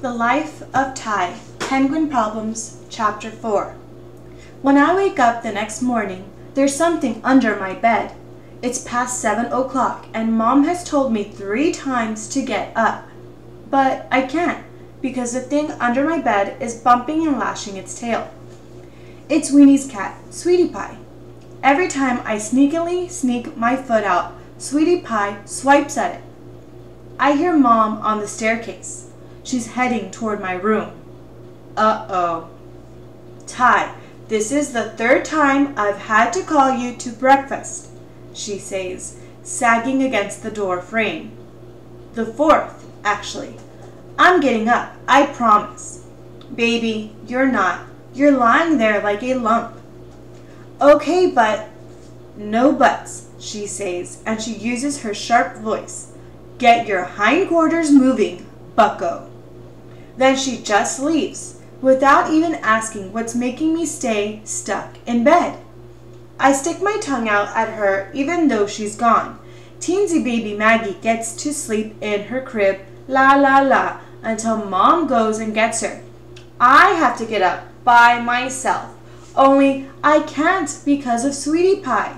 The Life of Ty, Penguin Problems, Chapter 4. When I wake up the next morning, there's something under my bed. It's past 7 o'clock and Mom has told me 3 times to get up. But I can't because the thing under my bed is bumping and lashing its tail. It's Weenie's cat, Sweetie Pie. Every time I sneakily sneak my foot out, Sweetie Pie swipes at it. I hear Mom on the staircase. She's heading toward my room. Uh-oh. Ty, this is the 3rd time I've had to call you to breakfast, she says, sagging against the door frame. The 4th, actually. I'm getting up, I promise. Baby, you're not. You're lying there like a lump. Okay, but... No buts, she says, and she uses her sharp voice. Get your hindquarters moving, bucko. Then she just leaves, without even asking what's making me stay stuck in bed. I stick my tongue out at her even though she's gone. Teensy baby Maggie gets to sleep in her crib, la la la, until Mom goes and gets her. I have to get up by myself, only I can't because of Sweetie Pie.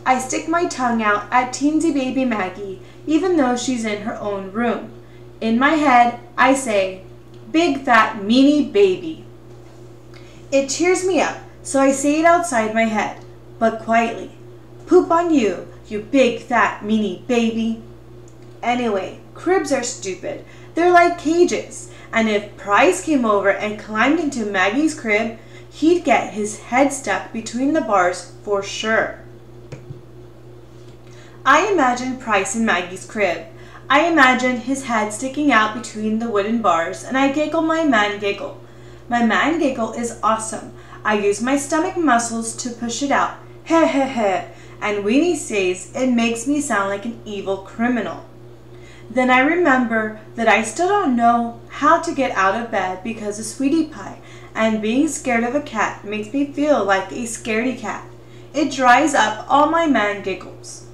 I stick my tongue out at Teensy baby Maggie even though she's in her own room. In my head, I say, big fat meanie baby. It cheers me up, so I say it outside my head, but quietly. Poop on you, you big fat meanie baby. Anyway, cribs are stupid. They're like cages, and if Price came over and climbed into Maggie's crib, he'd get his head stuck between the bars for sure. I imagine Price in Maggie's crib. I imagine his head sticking out between the wooden bars, and I giggle my man giggle. My man giggle is awesome. I use my stomach muscles to push it out. Heh heh heh. And Weenie says it makes me sound like an evil criminal. Then I remember that I still don't know how to get out of bed because of Sweetie Pie, and being scared of a cat makes me feel like a scaredy cat. It dries up all my man giggles.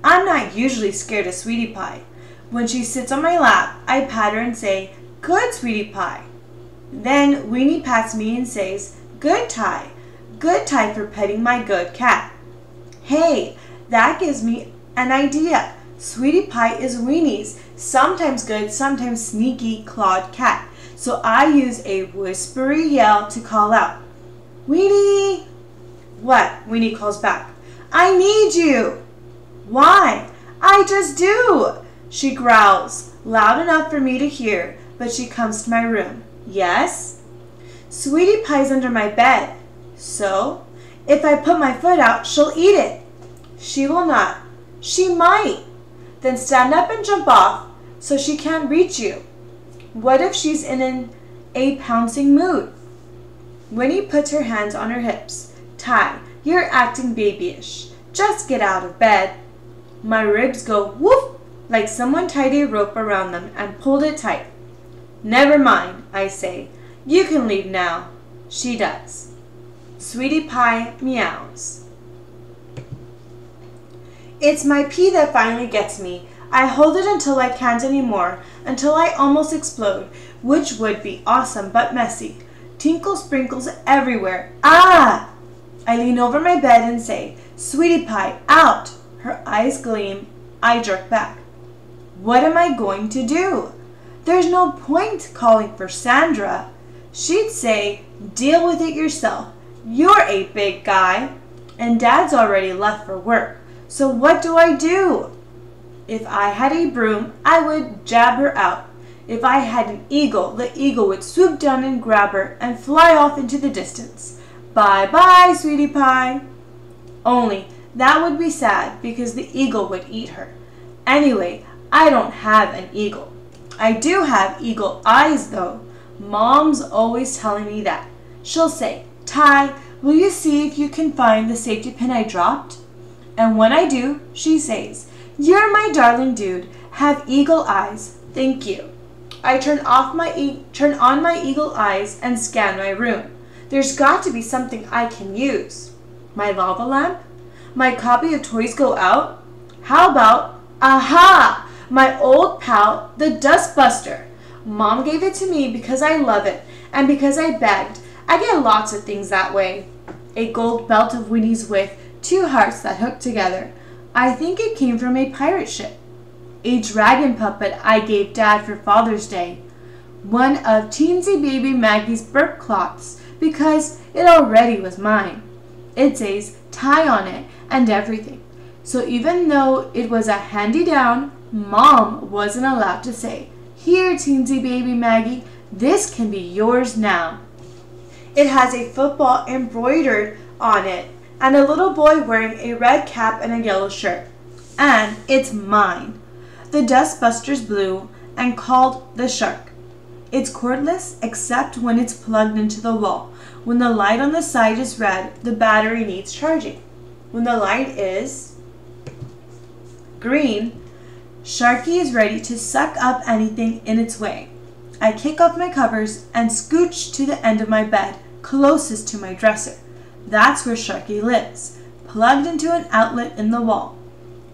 I'm not usually scared of Sweetie Pie. When she sits on my lap, I pat her and say, good Sweetie Pie. Then Weenie pats me and says, good Ty for petting my good cat. Hey, that gives me an idea. Sweetie Pie is Weenie's sometimes good, sometimes sneaky clawed cat. So I use a whispery yell to call out, Weenie! What? Weenie calls back, I need you. Why? I just do. She growls, loud enough for me to hear, but she comes to my room. Yes? Sweetie Pie's under my bed. So? If I put my foot out, she'll eat it. She will not. She might. Then stand up and jump off so she can't reach you. What if she's in a pouncing mood? Winnie puts her hands on her hips. Ty, you're acting babyish. Just get out of bed. My ribs go whoop, like someone tied a rope around them and pulled it tight. Never mind, I say. You can leave now. She does. Sweetie Pie meows. It's my pee that finally gets me. I hold it until I can't anymore, until I almost explode, which would be awesome but messy. Tinkle sprinkles everywhere. Ah! I lean over my bed and say, Sweetie Pie, out! Her eyes gleam. I jerk back. What am I going to do? There's no point calling for Sandra. She'd say, deal with it yourself. You're a big guy. And Dad's already left for work. So what do I do? If I had a broom, I would jab her out. If I had an eagle, the eagle would swoop down and grab her and fly off into the distance. Bye-bye, Sweetie Pie. Only that would be sad because the eagle would eat her. Anyway, I don't have an eagle. I do have eagle eyes though. Mom's always telling me that. She'll say, Ty, will you see if you can find the safety pin I dropped? And when I do, she says, you're my darling dude. Have eagle eyes. Thank you. I turn on my eagle eyes and scan my room. There's got to be something I can use. My lava lamp? My copy of Toys Go Out? How about, aha, my old pal, the Dustbuster. Mom gave it to me because I love it and because I begged. I get lots of things that way. A gold belt of Winnie's with 2 hearts that hook together. I think it came from a pirate ship. A dragon puppet I gave Dad for Father's Day. One of teensy baby Maggie's burp cloths because it already was mine. It says tie on it and everything. So even though it was a handy-down, Mom wasn't allowed to say, "Here, teensy baby Maggie, this can be yours now." It has a football embroidered on it and a little boy wearing a red cap and a yellow shirt. And it's mine. The dustbuster's blue and called the Shark. It's cordless except when it's plugged into the wall. When the light on the side is red, the battery needs charging. When the light is green, Sharky is ready to suck up anything in its way. I kick off my covers and scooch to the end of my bed, closest to my dresser. That's where Sharky lives, plugged into an outlet in the wall.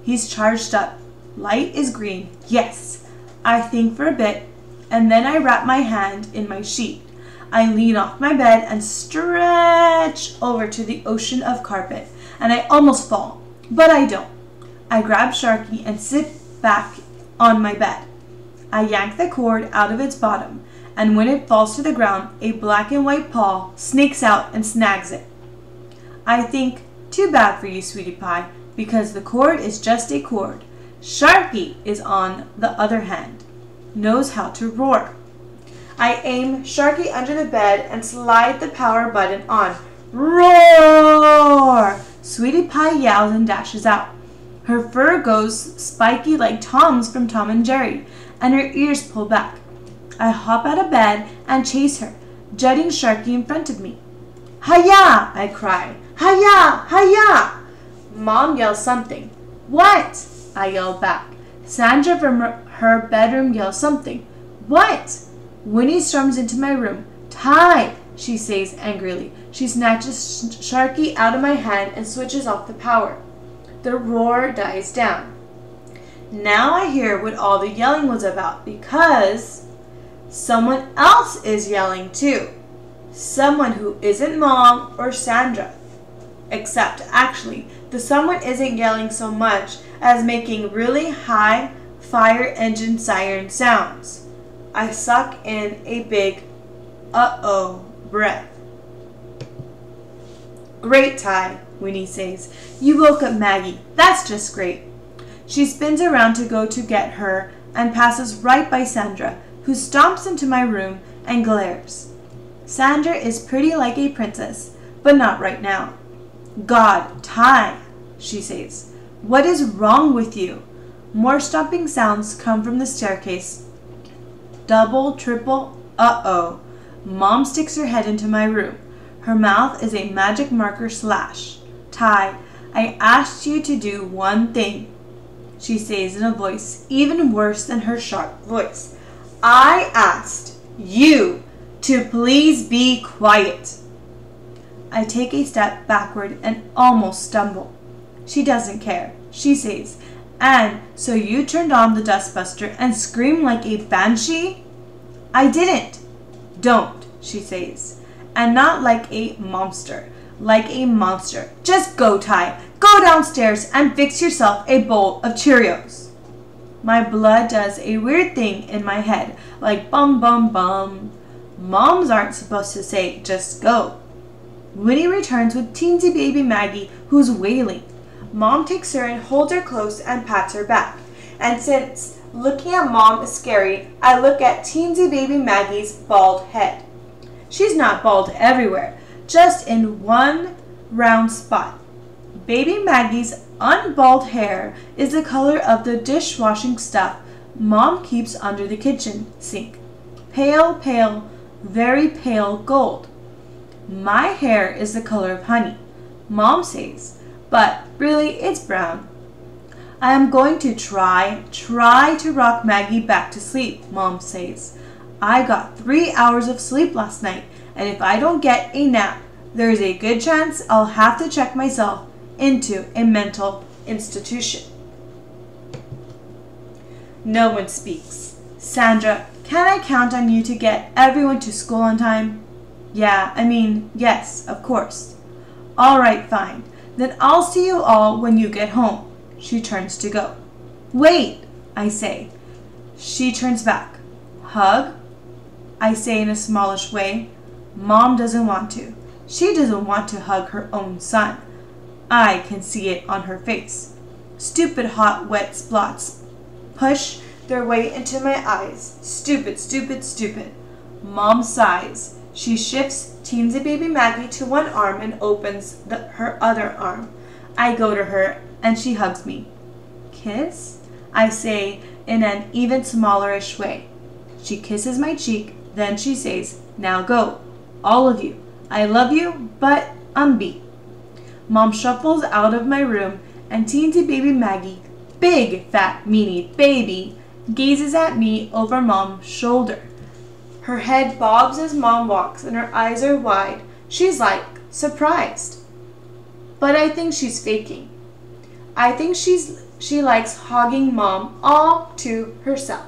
He's charged up. Light is green. Yes. I think for a bit, and then I wrap my hand in my sheet. I lean off my bed and stretch over to the ocean of carpet, and I almost fall, but I don't. I grab Sharky and sit back on my bed. I yank the cord out of its bottom, and when it falls to the ground, a black and white paw snakes out and snags it. I think, too bad for you, sweetie pie, because the cord is just a cord. Sharky is, on the other hand, knows how to roar. I aim Sharky under the bed and slide the power button on. Roar! Sweetie Pie yells and dashes out. Her fur goes spiky like Tom's from Tom and Jerry, and her ears pull back. I hop out of bed and chase her, jutting Sharky in front of me. Hi-ya! I cry. Hi-ya! Hi-ya! Mom yells something. What? I yell back. Sandra from her bedroom yells something. What? Winnie storms into my room. Ty, she says angrily. She snatches Sharky out of my hand and switches off the power. The roar dies down. Now I hear what all the yelling was about because someone else is yelling too. Someone who isn't Mom or Sandra. Except, actually, the someone isn't yelling so much as making really high fire engine siren sounds. I suck in a big uh-oh breath. Great, Ty, Winnie says. You woke up Maggie. That's just great. She spins around to go to get her and passes right by Sandra, who stomps into my room and glares. Sandra is pretty like a princess, but not right now. God, Ty, she says. What is wrong with you? More stomping sounds come from the staircase. Double, triple, uh-oh. Mom sticks her head into my room. Her mouth is a magic marker slash. Ty, I asked you to do one thing, she says in a voice even worse than her sharp voice. I asked you to please be quiet. I take a step backward and almost stumble. She doesn't care, she says. And so you turned on the dustbuster and screamed like a banshee? I didn't. Don't, she says. And not like a monster. Like a monster. Just go, Ty. Go downstairs and fix yourself a bowl of Cheerios. My blood does a weird thing in my head, like bum bum bum. Moms aren't supposed to say, just go. Winnie returns with teensy baby Maggie, who's wailing. Mom takes her and holds her close and pats her back. And since looking at Mom is scary, I look at teensy baby Maggie's bald head. She's not bald everywhere, just in one round spot. Baby Maggie's unbald hair is the color of the dishwashing stuff Mom keeps under the kitchen sink. Pale, pale, very pale gold. My hair is the color of honey, Mom says, but really it's brown. I am going to try to rock Maggie back to sleep, Mom says. I got 3 hours of sleep last night, and if I don't get a nap, there is a good chance I'll have to check myself into a mental institution. No one speaks. Sandra Can I count on you to get everyone to school on time? Yes, of course. All right, fine. Then I'll see you all when you get home. She turns to go. Wait, I say. She turns back. Hug? I say in a smallish way. Mom doesn't want to. She doesn't want to hug her own son. I can see it on her face. Stupid hot wet spots push their way into my eyes. Stupid, stupid, stupid. Mom sighs. She shifts teensy baby Maggie to one arm and opens her other arm. I go to her and she hugs me. Kiss? I say in an even smallerish way. She kisses my cheek, then she says, now go, all of you. I love you, but unbeat. Mom shuffles out of my room and teensy baby Maggie, big fat meanie baby, gazes at me over Mom's shoulder. Her head bobs as Mom walks and her eyes are wide. She's like surprised. But I think she's faking. I think she likes hogging Mom all to herself.